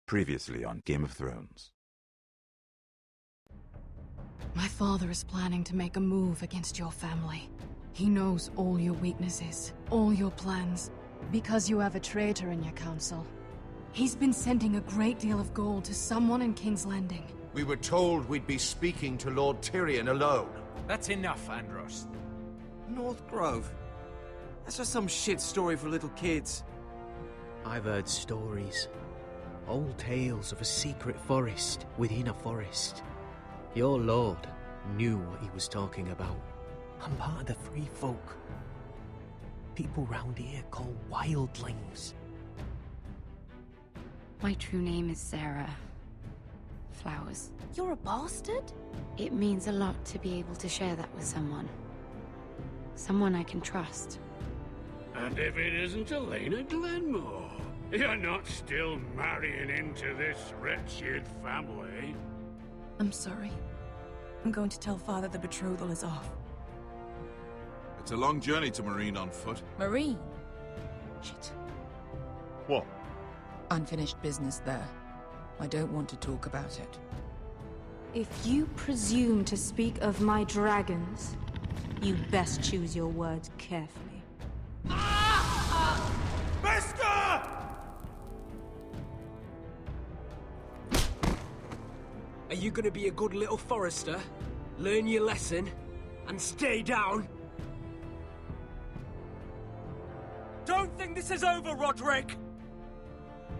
Previously on Game of Thrones. My father is planning to make a move against your family. He knows all your weaknesses, all your plans, because you have a traitor in your council. He's been sending a great deal of gold to someone in King's Landing. We were told we'd be speaking to Lord Tyrion alone. That's enough, Andros. North Grove? That's just some shit story for little kids. I've heard stories. Old tales of a secret forest within a forest. Your lord knew what he was talking about. I'm part of the free folk. People round here call wildlings. My true name is Sarah Flowers. You're a bastard? It means a lot to be able to share that with someone. Someone I can trust. And if it isn't Elena Glenmore, you're not still marrying into this wretched family. I'm sorry. I'm going to tell Father the betrothal is off. It's a long journey to Marine on foot. Marine? Shit. What? Unfinished business there. I don't want to talk about it. If you presume to speak of my dragons, you'd best choose your words carefully. Bester! Are you gonna be a good little forester? Learn your lesson and stay down? Don't think this is over, Roderick!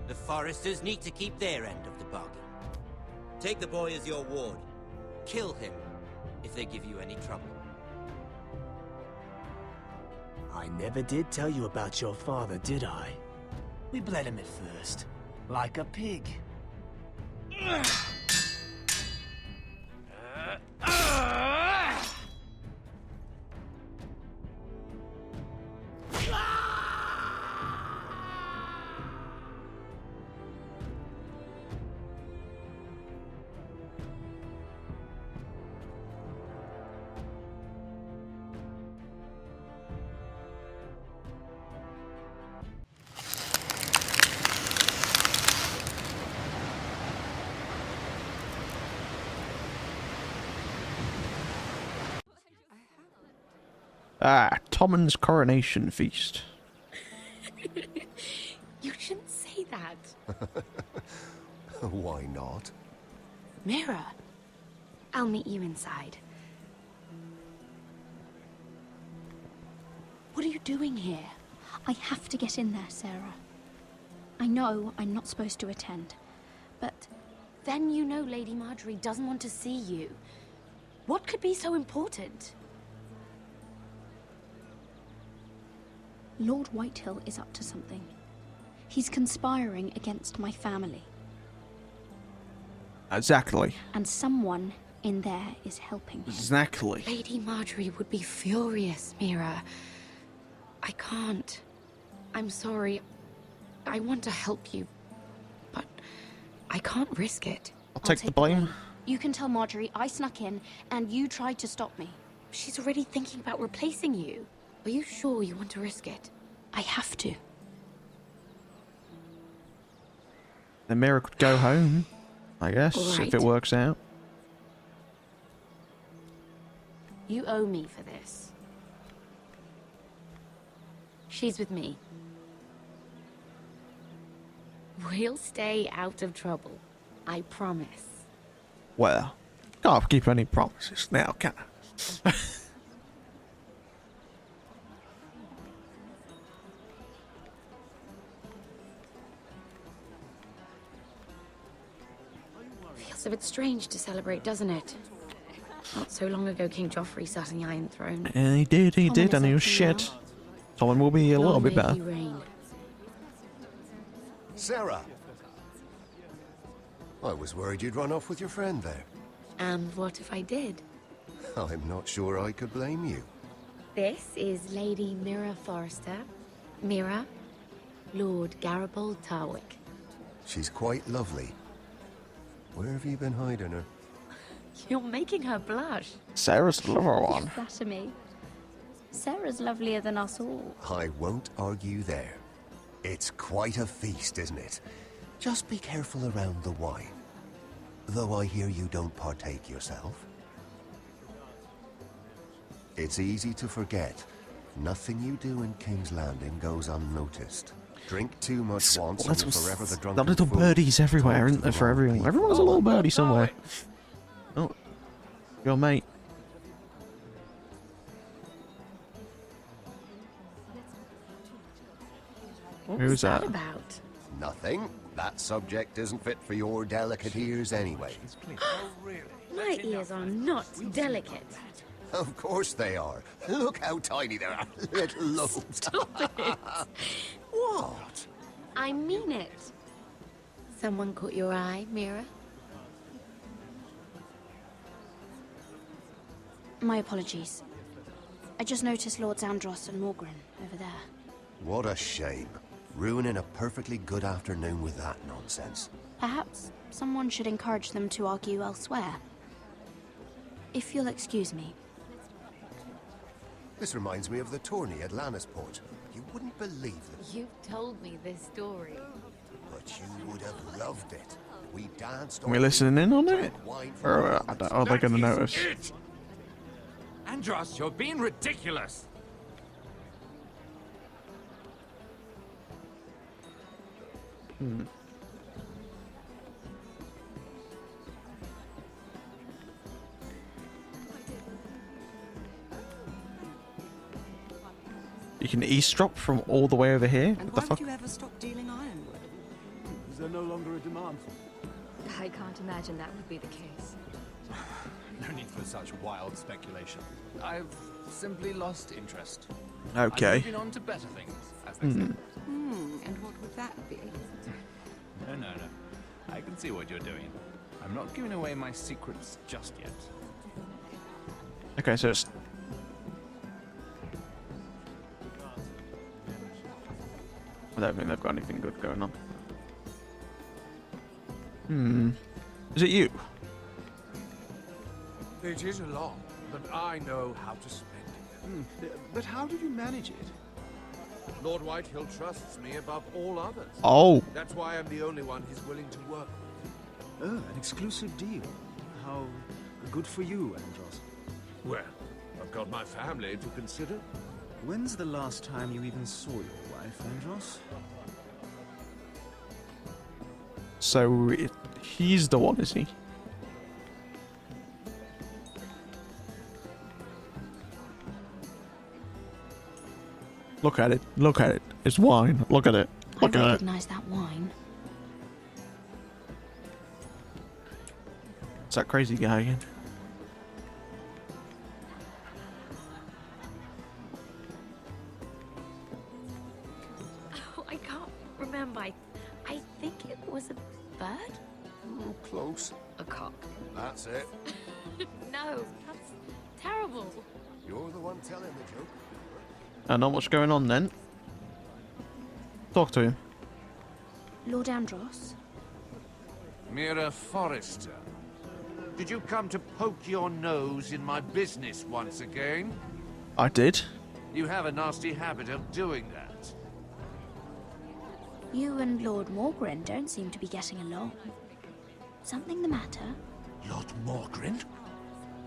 The foresters need to keep their end of the bargain. Take the boy as your ward. Kill him if they give you any trouble. I never did tell you about your father, did I? We bled him at first, like a pig. Tommen's coronation feast. You shouldn't say that. Why not? Mira, I'll meet you inside. What are you doing here? I have to get in there, Sarah. I know I'm not supposed to attend, but... Then you know Lady Marjorie doesn't want to see you. What could be so important? Lord Whitehill is up to something. He's conspiring against my family. Exactly. And someone in there is helping him. Exactly. Lady Marjorie would be furious, Mira. I can't. I'm sorry. I want to help you, but I can't risk it. I'll take the blame. You can tell Marjorie I snuck in and you tried to stop me. She's already thinking about replacing you. Are you sure you want to risk it? I have to. The Mira could go home, I guess, Right. if it works out. You owe me for this. She's with me. We'll stay out of trouble. I promise. Well, can't keep any promises now, can I? Feels a bit strange to celebrate, doesn't it? Not so long ago, King Joffrey sat on the Iron Throne. And he did, and he was shit. Tommen will be a little bit better. Sarah! I was worried you'd run off with your friend there. And what if I did? I'm not sure I could blame you. This is Lady Mira Forrester. Mira, Lord Garibaldi Tarwick. She's quite lovely. Where have you been hiding her? You're making her blush. Sarah's the lover one. You flatter me. Sarah's lovelier than us all. I won't argue there. It's quite a feast, isn't it? Just be careful around the wine. Though I hear you don't partake yourself. It's easy to forget. Nothing you do in King's Landing goes unnoticed. Drink too much once and you're forever the drunken The little fool. birdies everywhere, isn't there, for everyone? Everyone's a little birdie somewhere. Oh, your mate. Who's that? About? Nothing. That subject isn't fit for your delicate ears anyway. My ears are not delicate. Of course they are. Look how tiny they are. Little lobes. Stop it. What? I mean it. Someone caught your eye, Mira? My apologies. I just noticed Lords Andros and Morgren over there. What a shame. Ruining a perfectly good afternoon with that nonsense. Perhaps someone should encourage them to argue elsewhere. If you'll excuse me. This reminds me of the tourney at Lannisport. You wouldn't believe it. You've told me this story. But you would have loved it. We danced Are we listening in on it? Or are they going to notice? It! Andros, you're being ridiculous. You can eavesdrop from all the way over here? And What the why fuck? did you ever stop dealing ironwood? Is there no longer a demand for it? I can't imagine that would be the case. No need for such wild speculation. I've simply lost interest. Okay. I'm moving on to better things, as they say. And what would that be? No. I can see what you're doing. I'm not giving away my secrets just yet. Okay, so it's... I don't think they've got anything good going on. Is it you? It is a lot, but I know how to spend it. But how did you manage it? Lord Whitehill trusts me above all others. Oh. That's why I'm the only one he's willing to work with. Oh, an exclusive deal. How good for you, Andros. Well, I've got my family to consider. When's the last time you even saw your wife, Andros? So he's the one, is he? Look at it. Look at it. It's wine. Look at it. Look I at it. recognize that wine. It's that crazy guy again. Oh, I can't remember. I think it was a bird? Oh, close. A cock. That's it. No, that's terrible. You're the one telling the joke. Not much going on then. Talk to him. Lord Andros? Mira Forrester, did you come to poke your nose in my business once again? I did. You have a nasty habit of doing that. You and Lord Morgren don't seem to be getting along. Something the matter? Lord Morgren?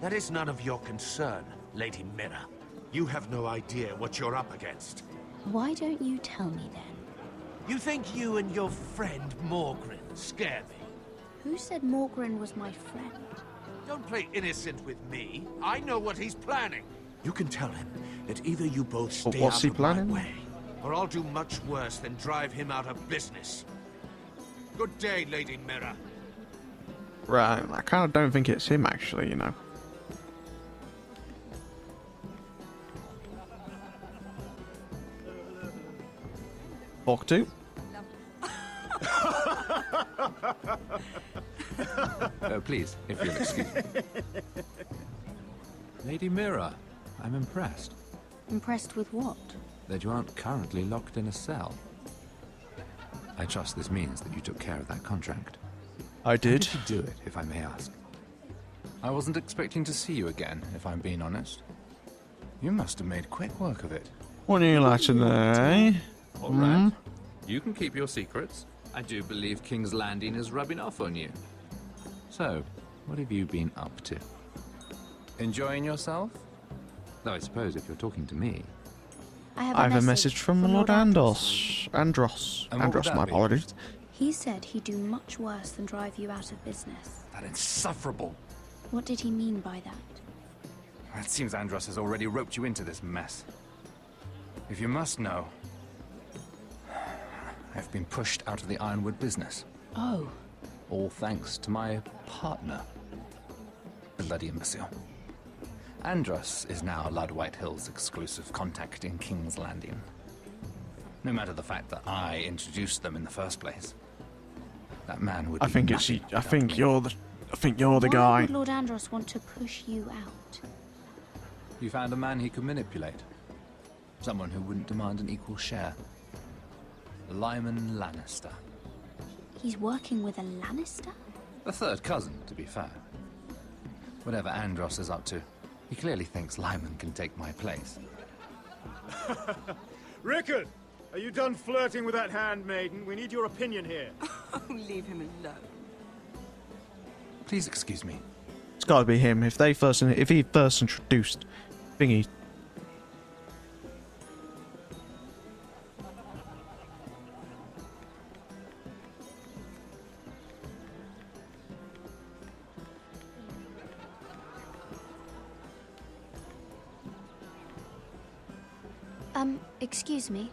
That is none of your concern, Lady Mira. You have no idea what you're up against. Why don't you tell me then? You think you and your friend Morgren scare me? Who said Morgren was my friend? Don't play innocent with me. I know what he's planning. You can tell him that either you both stay what's out he of planning? my way, or I'll do much worse than drive him out of business. Good day, Lady Mira. Right, I kind of don't think it's him actually, you know. Talk to. Please, if you'll excuse me. Lady Mira, I'm impressed Impressed with what? that you aren't currently locked in a cell. I trust this means that you took care of that contract. I did. How did you do it, if I may ask? I wasn't expecting to see you again, if I'm being honest. You must have made quick work of it. What are you like today? All right. You can keep your secrets, I do believe King's Landing is rubbing off on you. So, what have you been up to? Enjoying yourself? Though I suppose if you're talking to me... I have a message from Lord Andros. Andros, my apologies. He said he'd do much worse than drive you out of business. That insufferable! What did he mean by that? It seems Andros has already roped you into this mess. If you must know, I've been pushed out of the ironwood business. Oh. All thanks to my partner. Bloody imbecile. Andros is now Lud Whitehill's exclusive contact in King's Landing. No matter the fact that I introduced them in the first place. That man would I think you're the guy. Why would Lord Andros want to push you out? You found a man he could manipulate. Someone who wouldn't demand an equal share. Lyman Lannister. He's working with a Lannister? A third cousin, to be fair. Whatever Andros is up to, he clearly thinks Lyman can take my place. Rickard! Are you done flirting with that handmaiden? We need your opinion here. Oh, leave him alone. Please excuse me. It's got to be him. If he first introduced Thingy. Excuse me.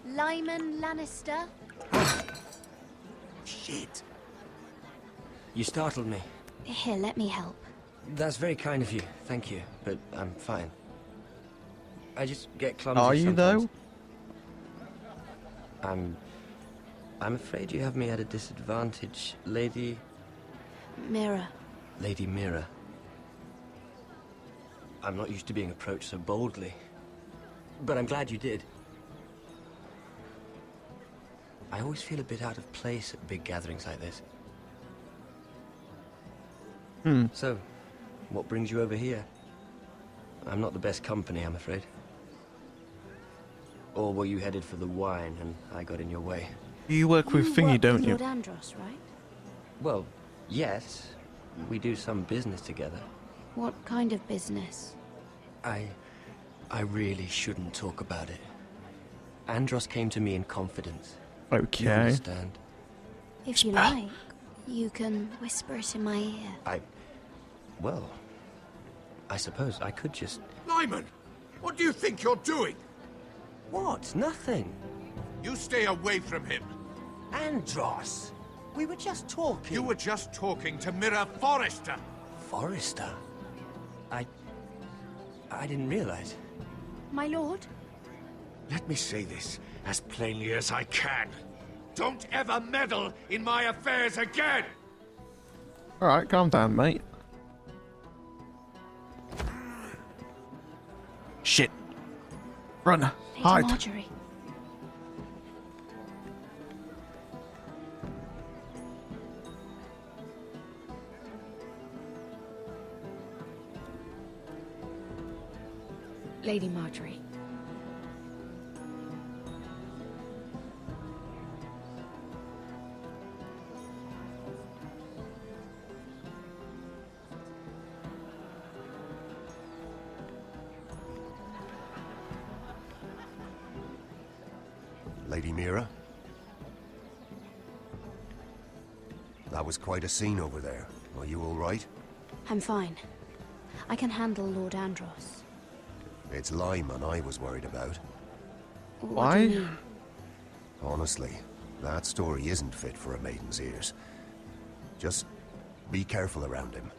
Lyman Lannister? Shit. You startled me. Here, let me help. That's very kind of you, thank you, but I'm fine. I just get clumsy Are you, sometimes. though? I'm afraid you have me at a disadvantage, Lady... Mira. Lady Mira. I'm not used to being approached so boldly. But I'm glad you did. I always feel a bit out of place at big gatherings like this. So, what brings you over here? I'm not the best company, I'm afraid. Or were you headed for the wine and I got in your way? You work with Thingy, don't you? Lord Andros, right? Well, yes. We do some business together. What kind of business? I really shouldn't talk about it. Andros came to me in confidence. Okay. You understand? If you like, you can whisper it in my ear. Well, I suppose I could just... Lyman! What do you think you're doing? What? Nothing. You stay away from him. Andros! We were just talking. You were just talking to Mira Forrester. Forrester? I didn't realize. My lord? Let me say this as plainly as I can. Don't ever meddle in my affairs again! Alright, calm down, mate. Shit. Run. Lady Hide. Marjorie. Lady Marjorie. Lady Mira? That was quite a scene over there. Are you all right? I'm fine. I can handle Lord Andros. It's Lyman I was worried about. What do you mean? Honestly, that story isn't fit for a maiden's ears. Just be careful around him.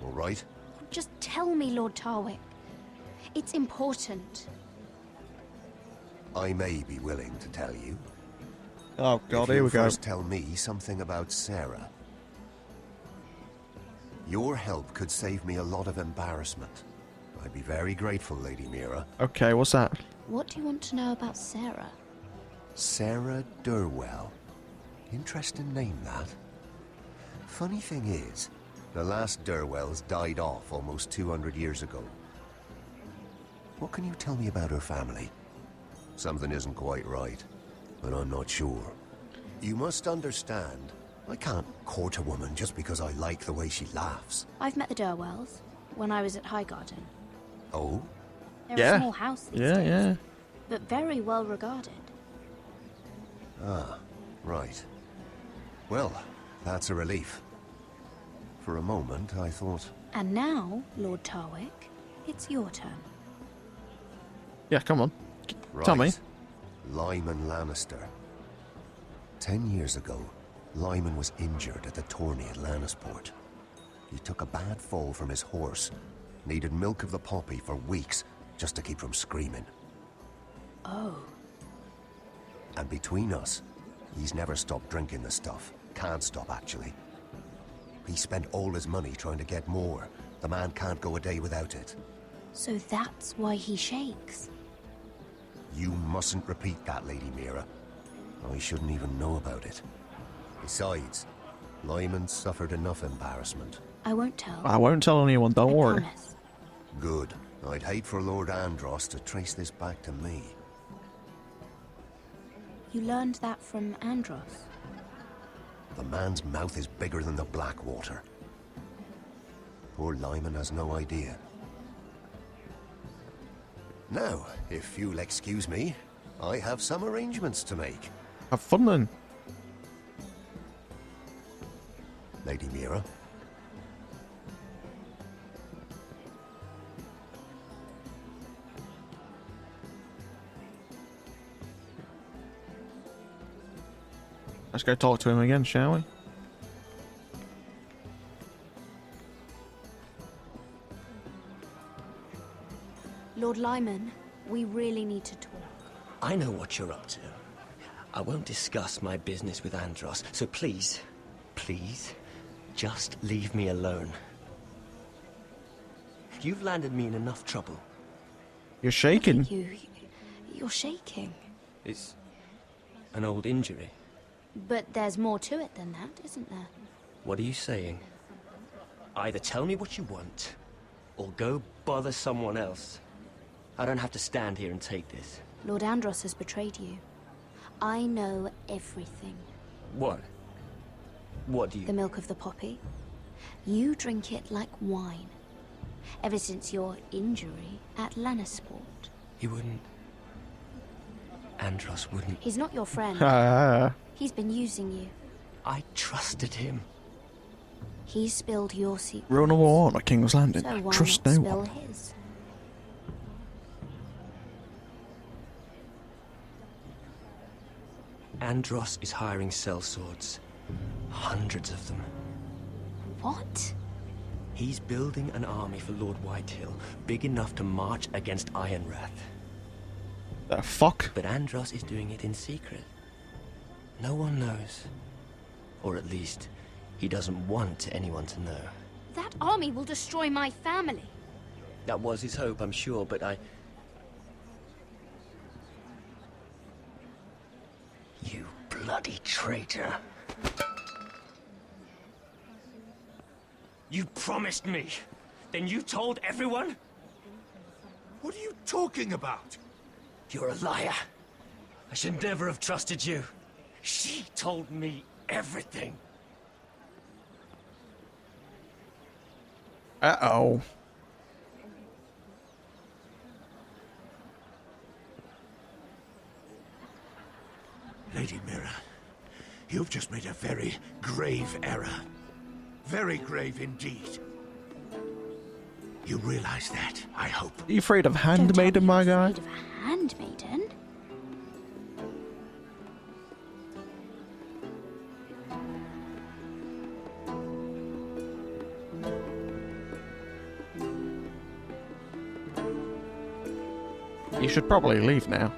All right? Just tell me, Lord Tarwick. It's important. I may be willing to tell you. Oh god, if here we go. First tell me something about Sarah. Your help could save me a lot of embarrassment. I'd be very grateful, Lady Mira. Okay, what's that? What do you want to know about Sarah? Sarah Durwell. Interesting name, that. Funny thing is, the last Durwells died off almost 200 years ago. What can you tell me about her family? Something isn't quite right. but I'm not sure. You must understand, I can't court a woman just because I like the way she laughs. I've met the Durwells when I was at Highgarden. Oh? They're a small house these days, yeah. but very well regarded. Ah, right. Well, that's a relief. For a moment, I thought... And now, Lord Tarwick, it's your turn. Yeah, come on. Right. Tell me. Lyman Lannister. 10 years ago, Lyman was injured at the tourney at Lannisport. He took a bad fall from his horse. Needed milk of the poppy for weeks just to keep from screaming. Oh. And between us, he's never stopped drinking the stuff. Can't stop, actually. He spent all his money trying to get more. The man can't go a day without it. So that's why he shakes. You mustn't repeat that, Lady Mira. I shouldn't even know about it. Besides, Lyman suffered enough embarrassment. I won't tell. I won't tell anyone, don't worry. Promise. Good. I'd hate for Lord Andros to trace this back to me. You learned that from Andros? The man's mouth is bigger than the Blackwater. Poor Lyman has no idea. Now, if you'll excuse me, I have some arrangements to make. Have fun then. Lady Mira. Let's go talk to him again, shall we? Lord Lyman, we really need to talk. I know what you're up to. I won't discuss my business with Andros, so please, please, just leave me alone. You've landed me in enough trouble. You're shaking. You're shaking. It's an old injury. But there's more to it than that, isn't there? What are you saying? Either tell me what you want, or go bother someone else. I don't have to stand here and take this. Lord Andros has betrayed you. I know everything. What? What do you... The milk of the poppy. You drink it like wine. Ever since your injury at Lannisport. He wouldn't... Andros wouldn't... He's not your friend. He's been using you. I trusted him. He spilled your secrets. Rule number 1 at King's Landing. So why Trust not no spill one. his? Andros is hiring sellswords. Hundreds of them. What? He's building an army for Lord Whitehill, big enough to march against Ironrath. The fuck? But Andros is doing it in secret. No one knows. Or at least, he doesn't want anyone to know. That army will destroy my family. That was his hope, I'm sure, but You bloody traitor. You promised me. Then you told everyone? What are you talking about? You're a liar. I should never have trusted you. She told me everything. Uh-oh. Lady Mira, you've just made a very grave error. Very grave indeed. You realize that, I hope. Are you afraid of Handmaiden, my guy? Afraid of a handmaiden? You should probably leave now.